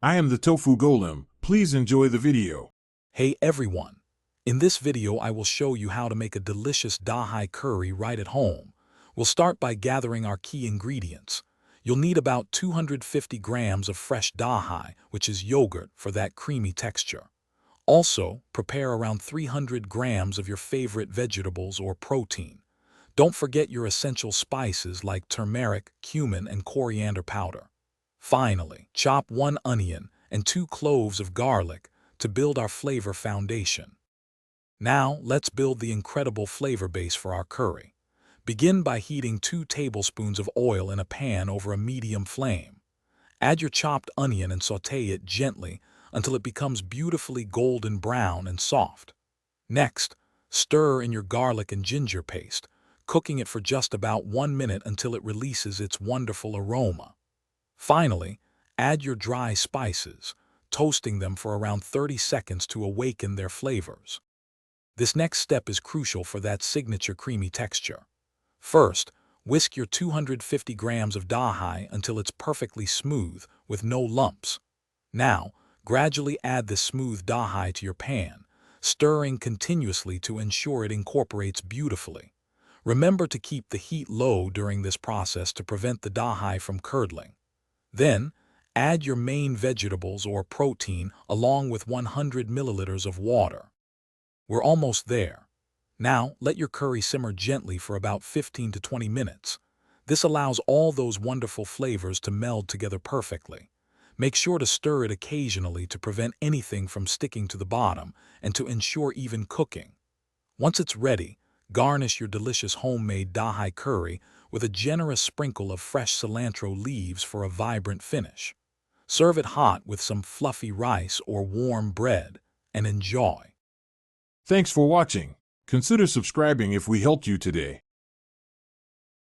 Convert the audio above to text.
I am the Tofu Golem. Please enjoy the video. Hey everyone! In this video I will show you how to make a delicious Dahi curry right at home. We'll start by gathering our key ingredients. You'll need about 250 grams of fresh Dahi, which is yogurt, for that creamy texture. Also, prepare around 300 grams of your favorite vegetables or protein. Don't forget your essential spices like turmeric, cumin, and coriander powder. Finally, chop 1 onion and 2 cloves of garlic to build our flavor foundation. Now, let's build the incredible flavor base for our curry. Begin by heating 2 tablespoons of oil in a pan over a medium flame. Add your chopped onion and sauté it gently until it becomes beautifully golden brown and soft. Next, stir in your garlic and ginger paste, cooking it for just about 1 minute until it releases its wonderful aroma. Finally, add your dry spices, toasting them for around 30 seconds to awaken their flavors. This next step is crucial for that signature creamy texture. First, whisk your 250 grams of Dahi until it's perfectly smooth with no lumps. Now, gradually add the smooth Dahi to your pan, stirring continuously to ensure it incorporates beautifully. Remember to keep the heat low during this process to prevent the Dahi from curdling. Then, add your main vegetables or protein along with 100 milliliters of water. We're almost there. Now, let your curry simmer gently for about 15 to 20 minutes. This allows all those wonderful flavors to meld together perfectly. Make sure to stir it occasionally to prevent anything from sticking to the bottom and to ensure even cooking. Once it's ready, garnish your delicious homemade Dahi curry with a generous sprinkle of fresh cilantro leaves for a vibrant finish. Serve it hot with some fluffy rice or warm bread, and enjoy. Thanks for watching. Consider subscribing if we helped you today.